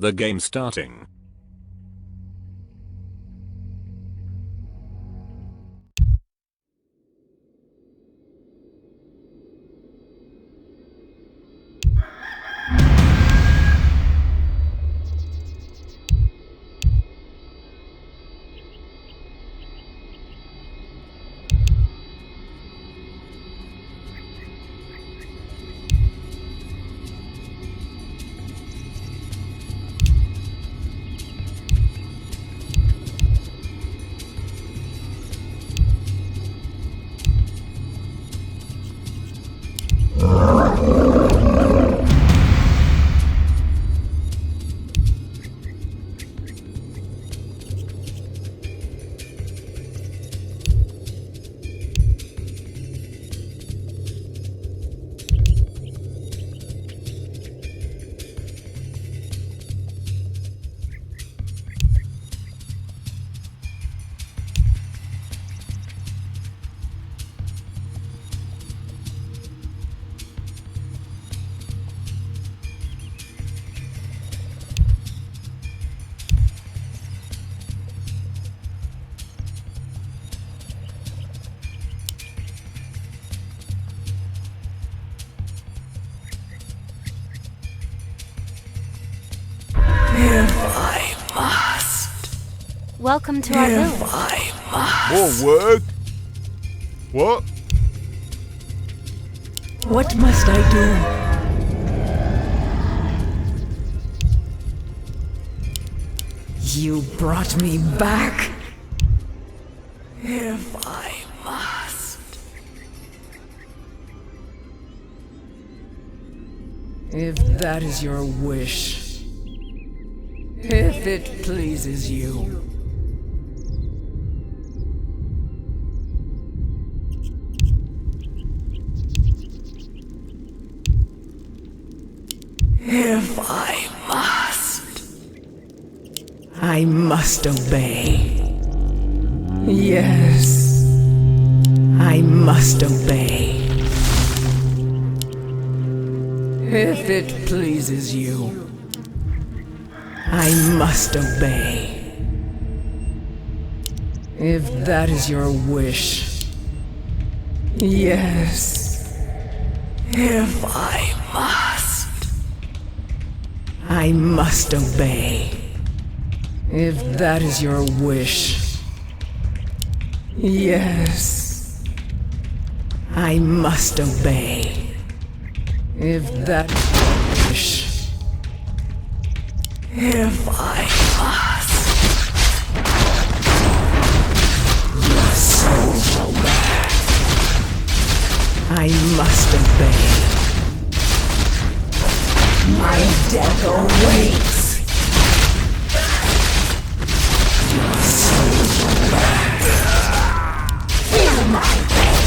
The game starting. If I must. Welcome to our village. If I must. More work? What? What must I do? You brought me back. If I must. If that is your wish. If it pleases you. If I must obey. Yes, I must obey. If it pleases you. I must obey. If that is your wish. Yes. If I must obey. If that is your wish. Yes. I must obey. If that is your wish. If I must. Your soul shall bear. I must obey. My death awaits. Your soul shall bear. Feel my pain.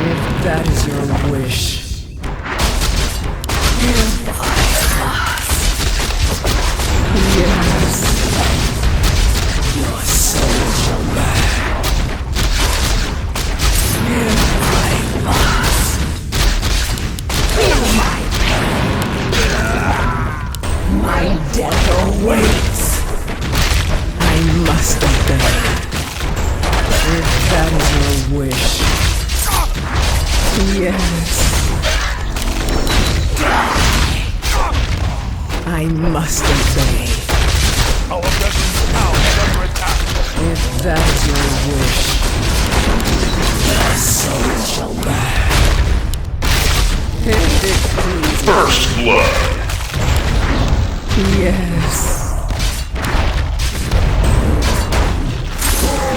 If that is your wish. If I must. Yes. Your soul shall bear. If I must. Feel my pain. My death awaits. I must obey. If that is your wish. Yes. I must obey. Our veterans now under attack. If that is your wish. Your soul shall bear. If it pleases. First blood. Yes.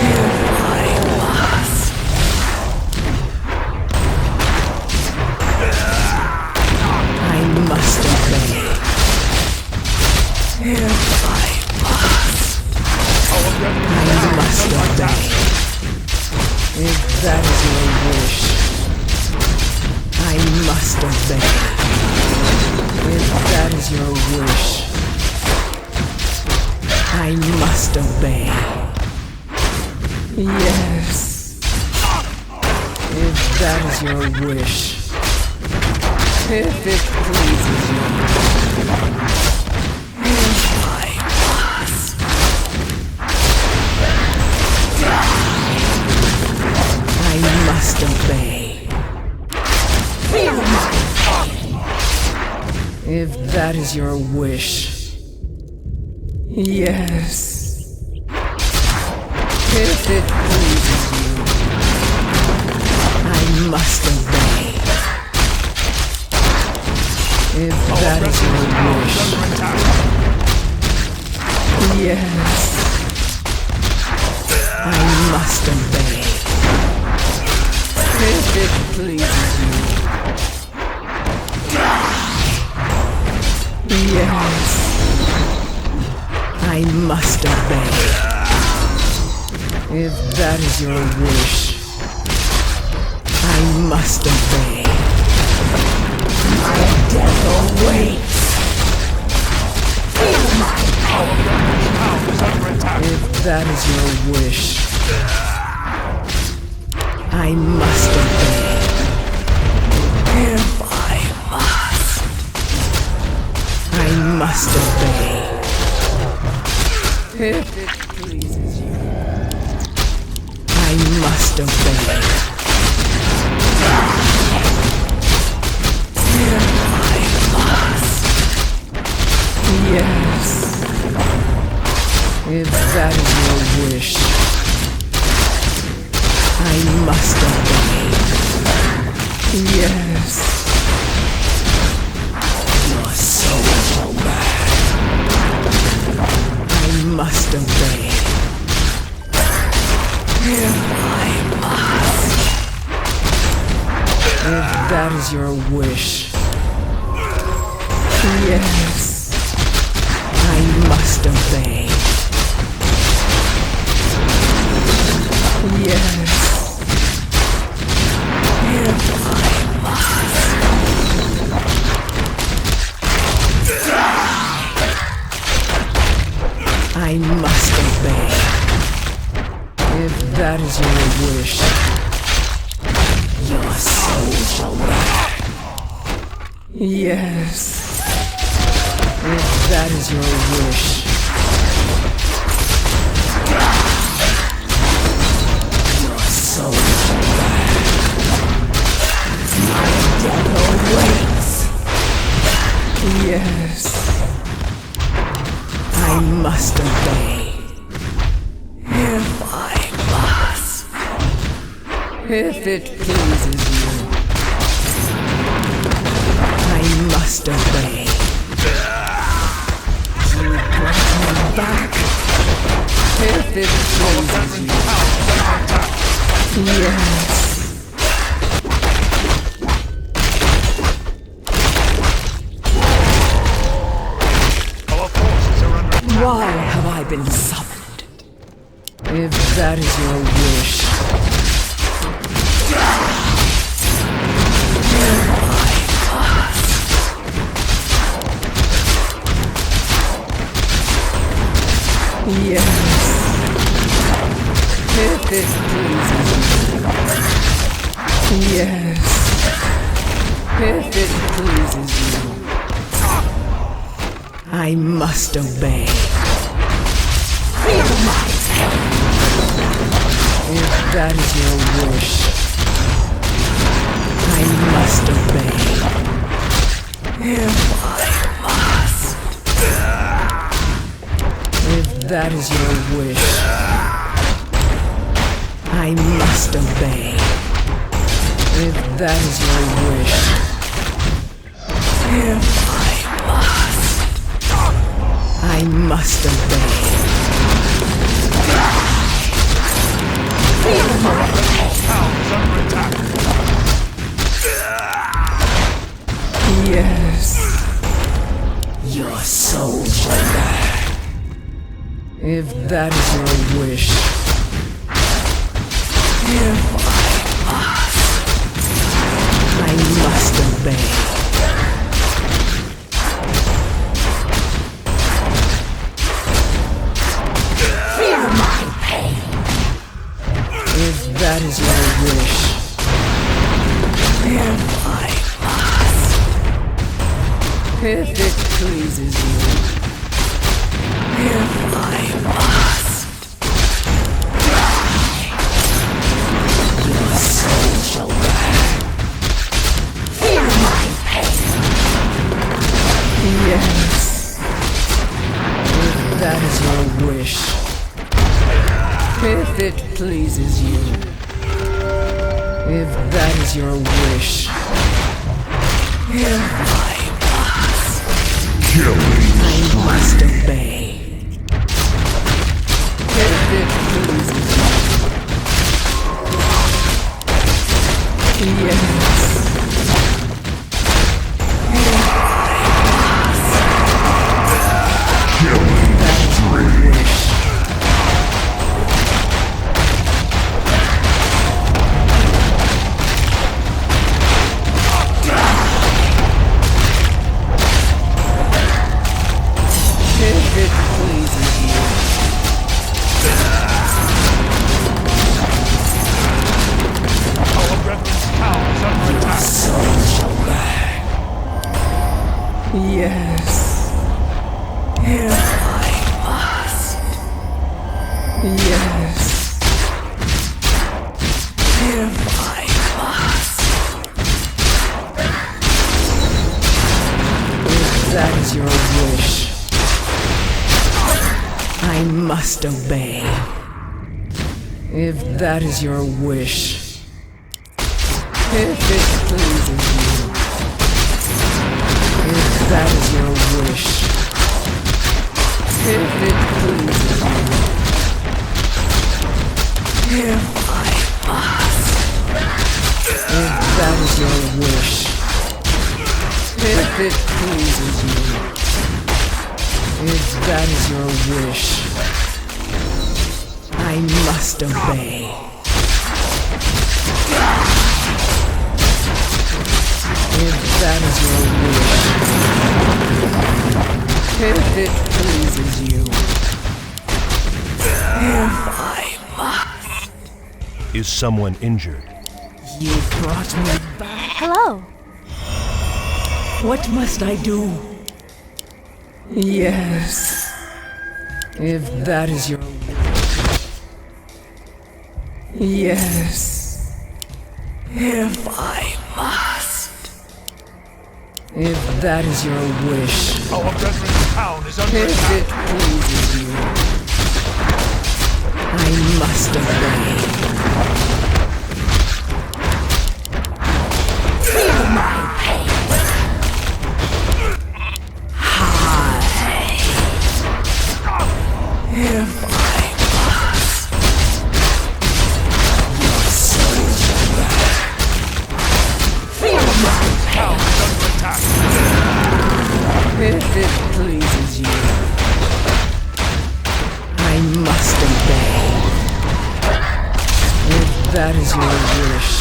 If I must. I must obey. If I must. Our veterans I must obey. If that is your wish. I must obey. If that is your wish. I must obey. Yes. If that is your wish. If it pleases you. I must obey. If that is your wish. Yes. If it pleases you. I must obey. If that is your wish. Yes. I must obey. If it pleases you. Yes. I must obey. If that is your wish. I must obey. My death awaits. If that is your wish. I must obey. If I must. I must obey. If it pleases you. I must obey. If I must. Yes. If that is your wish. I must obey. Yes. Your soul shall burn. I must obey. If I must. If that is your wish. Yes. I must obey. Yes. If I must. I must obey. If that is your wish. Your soul shall burn. Yes. If that is your wish. Your soul shall burn. My death awaits. Yes. I must obey. If I must. If it pleases you. I must obey. You brought me back. If it pleases you. Yes. Why have I been summoned? If that is your wish. Yes. If it pleases you. Yes. If it pleases you. I must obey. If that is your wish. I must obey. If I must. If that is your wish. I must obey. If that is your wish. If I must. I must obey. Yes. Your soul shall burn. If that is your wish. If I must obey. Feel my pain. If that is your wish. If I must. If it pleases you. If I must. Your soul shall burn. Feel my pain. Yes. If that is your wish. If it pleases you. If that is your wish. If I must. I must obey. If it pleases you. Yes. That's my wish. If it pleases you. Our brethren's town is under attack. Soul shall burn. Yes. If I must. Yes. If I must. If that is your wish, I must obey. If that is your wish, if it pleases you, if that is your wish, if it pleases you, if I must, if that is your wish, if it pleases you, if that is your wish, I must obey. If that is your wish, if it pleases you, if I must. Is someone injured? You brought me back. Hello. What must I do? Yes. If that is your wish. Yes. If I must. If that is your wish. Our brethren's town is under If attack. it pleases you. I must obey. Feel my pain. If I must, your soul shall burn. Feel my Town is under attack. If it pleases you, I must obey. If that is your wish.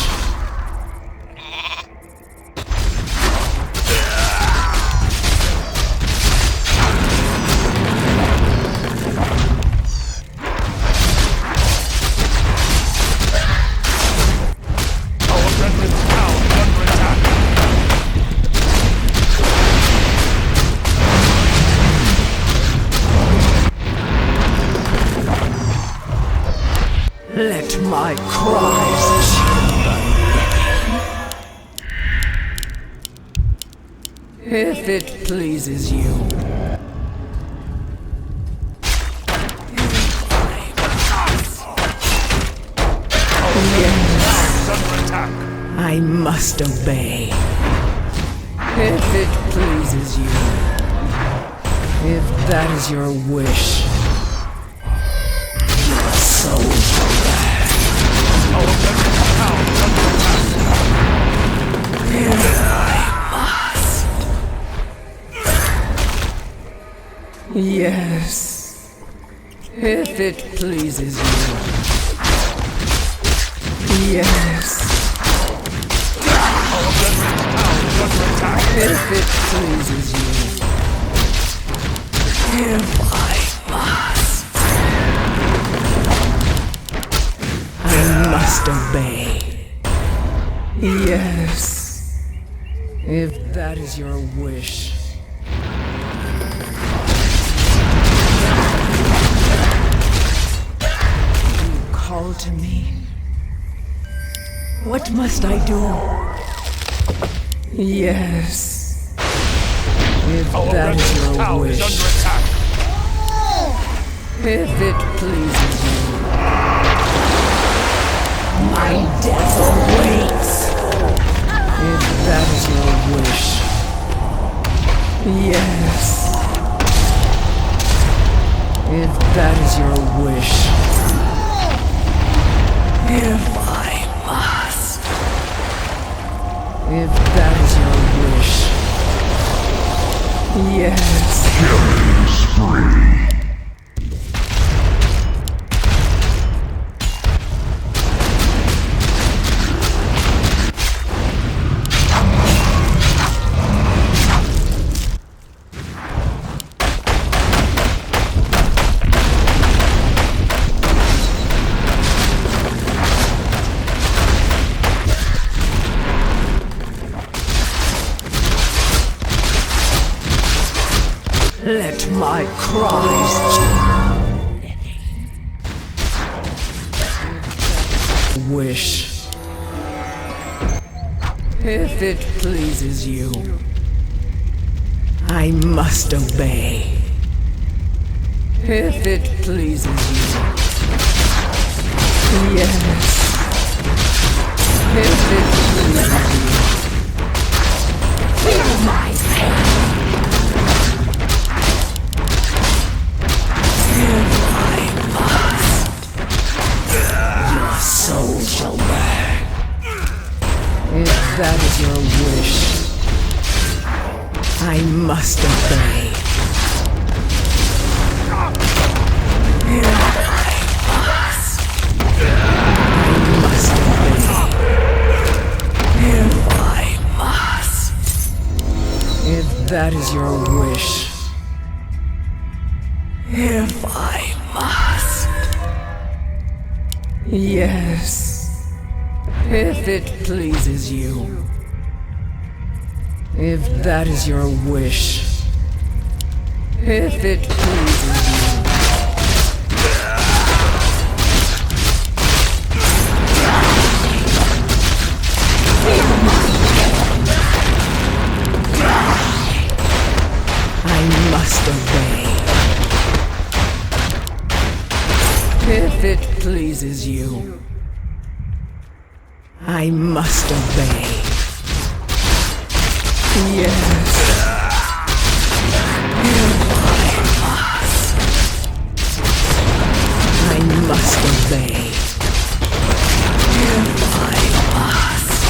Our brethren's town is under attack. Let my cries chill. If it pleases you. Yes, Is under attack. I must obey. If it pleases you. If that is your wish. Your soul shall burn. Our brethren's town is under attack. If I must. Yes. If it pleases you. Yes. Our brethren's town is under attack. If it pleases you. If I must. I must obey. Yes. If that is your wish. to me. What must I do? Yes. If Our that is reverend your town is wish. under attack. If it pleases you. My death awaits. If that is your wish. Yes. If that is your wish. If I must. If that is your wish. Yes. Killing spree. Let my cries wish. If it pleases you, I must obey. If it pleases you, yes. If it pleases you, feel my pain. Soul shall burn. If that is your wish, I must obey. If I must, I must obey. If I must, if that is your wish, if I must. Yes, if it pleases you. If that is your wish. If it pleases you. I must obey. If it pleases you, I must obey. Yes. If I must, I must obey. If I must,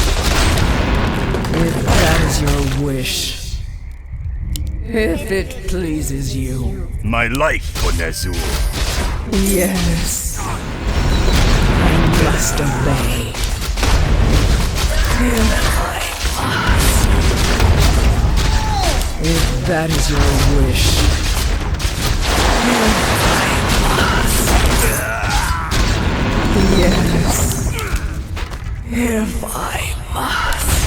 if that is your wish, if it pleases you. My life for Nezul. Yes, I must obey. If I must. If that is your wish. If I must. Yes. If I must.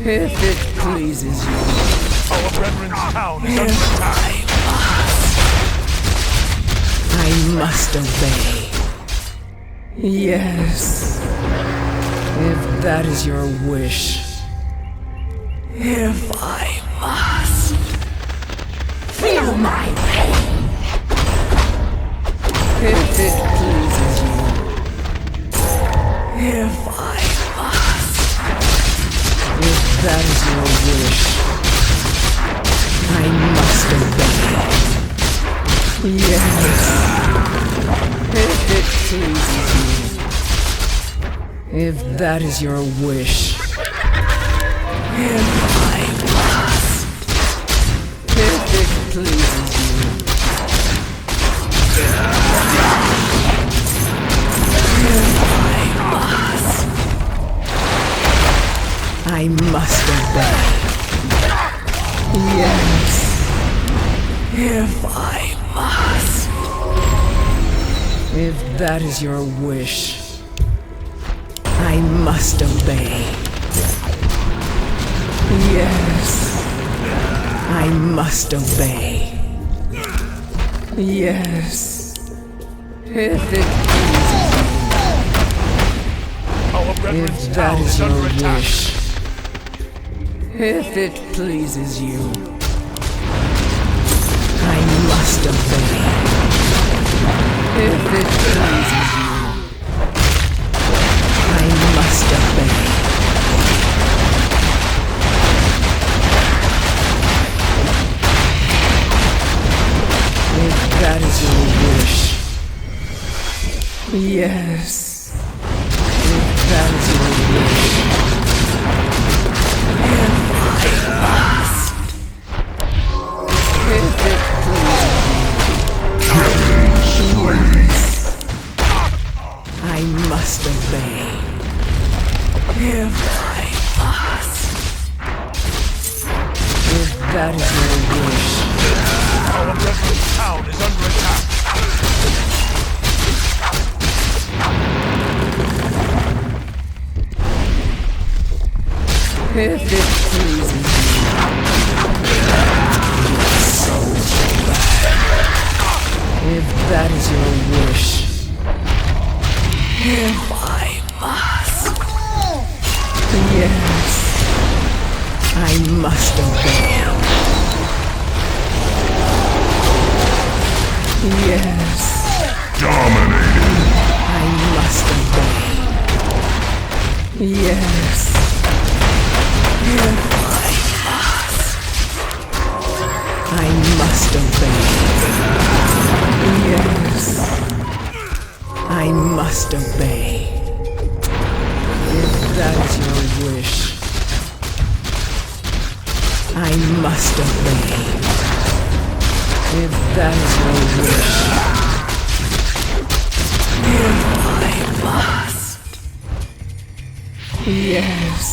If it pleases you. Our brethren's town is under If attack. I must obey. Yes. If that is your wish. If I must. Feel my pain. If it pleases you. If I must. If that is your wish. I must obey. Yes. If it pleases you. If that is your wish. If I must. If it pleases you. If I must. I must obey. Yes. If I must. If that is your wish, I must obey. Yes, I must obey. Yes, if it brethren's If that town is is under your attack. wish, if it pleases you, I must obey. If it pleases you, I must obey. If that is your wish, yes. If that is your wish, if I must. If it pleases you, I must obey. If I must. If that is your wish, Our brethren's town is under attack. if it pleases you, your soul shall burn. If that is your wish, if I must, yes, I must obey. Yes, Dominating. I must obey. Yes. If I must obey. Yes, I must obey. If that is your wish, I must obey. If that is your wish, if I must. Yes,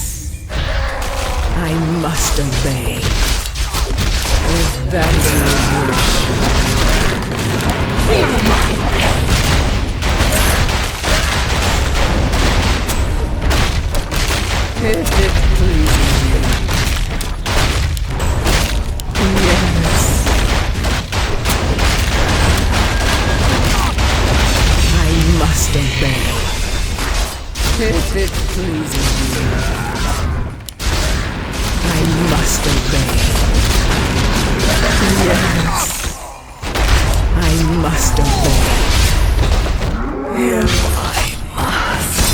I must obey. If that is your wish, feel my pain. If it pleases you, yes, I must obey. If it pleases you, I must obey. Yes, I must obey. If I must.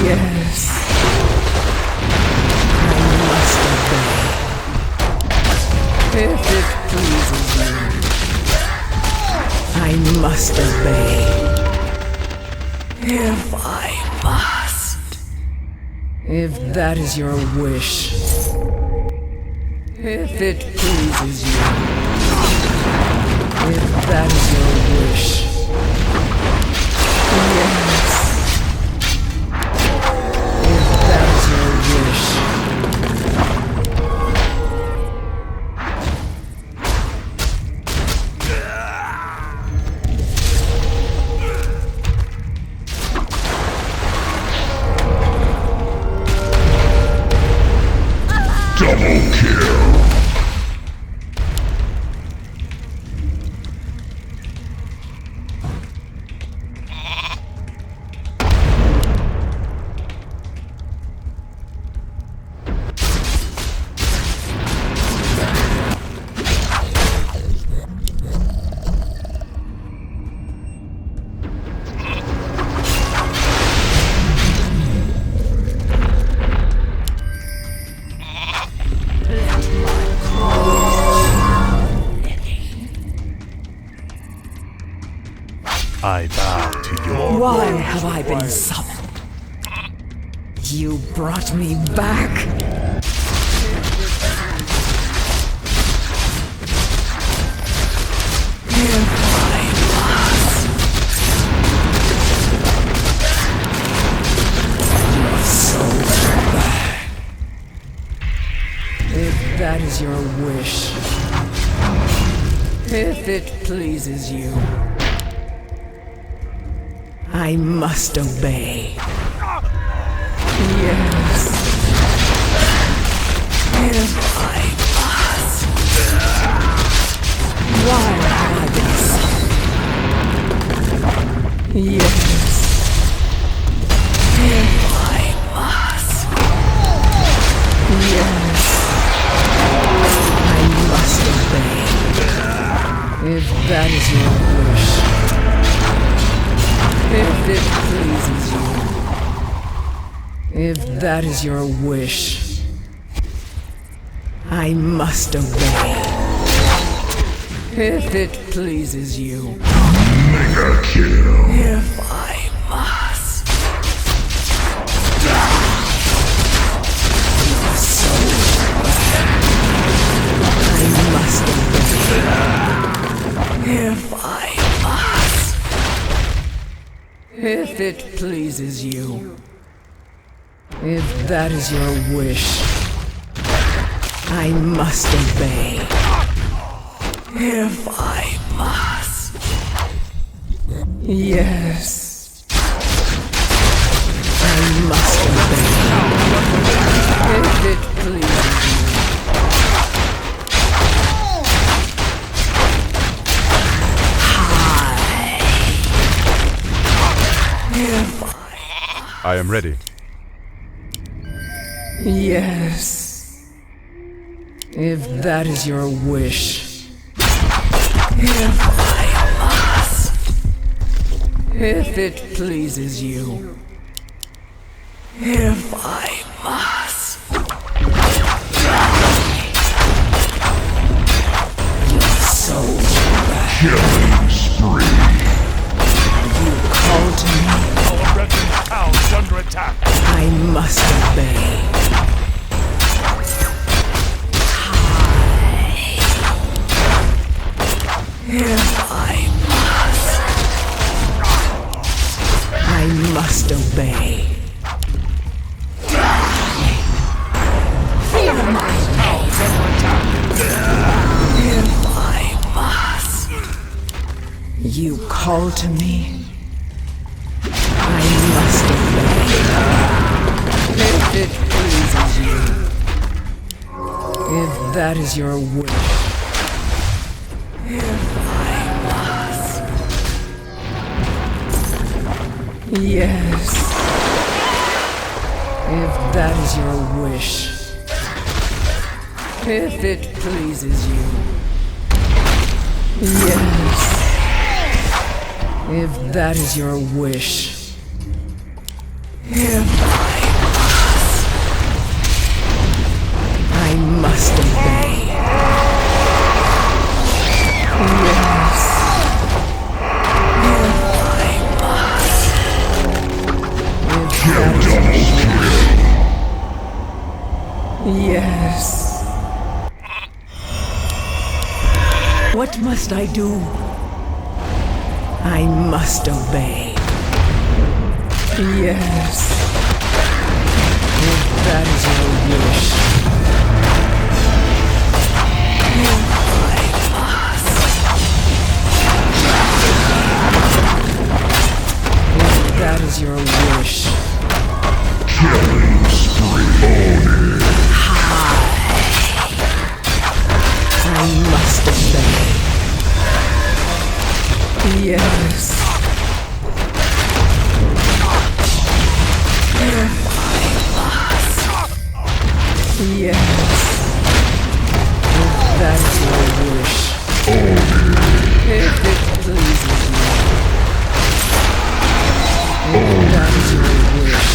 Yes, I must obey. If it pleases you, I must obey. If I must. If that is your wish. If it pleases you. If that is your wish. Yes. If that is your wish. Double kill. I bow to your Why word. have I been summoned? You brought me back. If I must. Your soul shall burn. If that is your wish. If it pleases you. I must obey. Yes. If I must. Why have I been summoned? Yes. If that is your wish, I must obey. If it pleases you. Mega kill. If I must. So I must obey. If I must. If it pleases you. If that is your wish, I must obey. If I must. Yes. I must obey. If it pleases you. If I am ready. Yes. If that is your wish. If I must. If it pleases you. If I must. Your soul shall rise. Killing spree. You call to me. Our brethren's town is under attack. I must obey. If I must obey. Fear my Town's under attack. If I must. You call to me. I must obey. If it pleases you. If that is your wish. If I must. Yes. If that is your wish. If it pleases you. Yes. If that is your wish. If I must obey. Yes. If I must. If that is your wish. Yes. What must I do? I must obey. Yes. If that is your wish. If I must. If that is your wish. Killing spree. I must obey. Yes. If I must. Yes. If that's your wish. If it pleases you. If that is your wish.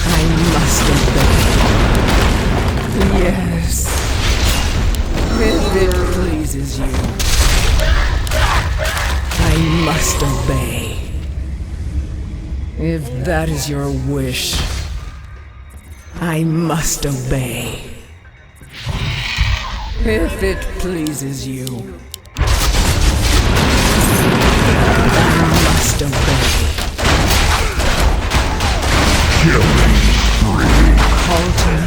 I must obey. Yes. If it pleases you. I must obey. If that is your wish, I must obey. If it pleases you, I must obey. Killing spree. Call to me.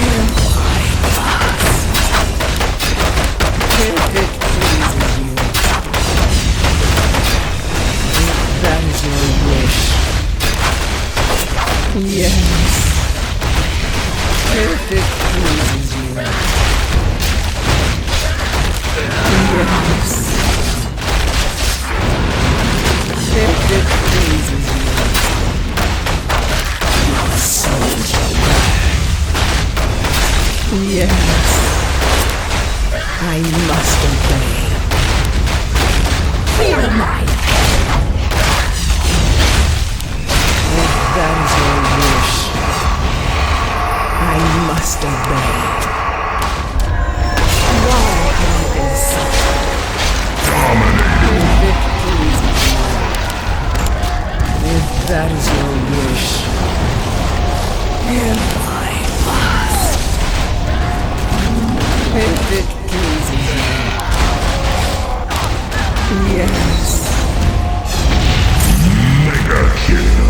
If I must. If it pleases you. That is your wish. Yes. If it pleases you. Yes. If it pleases you. Your soul shall burn. Yes. I must obey. Feel my pain. Yes. Mega kill.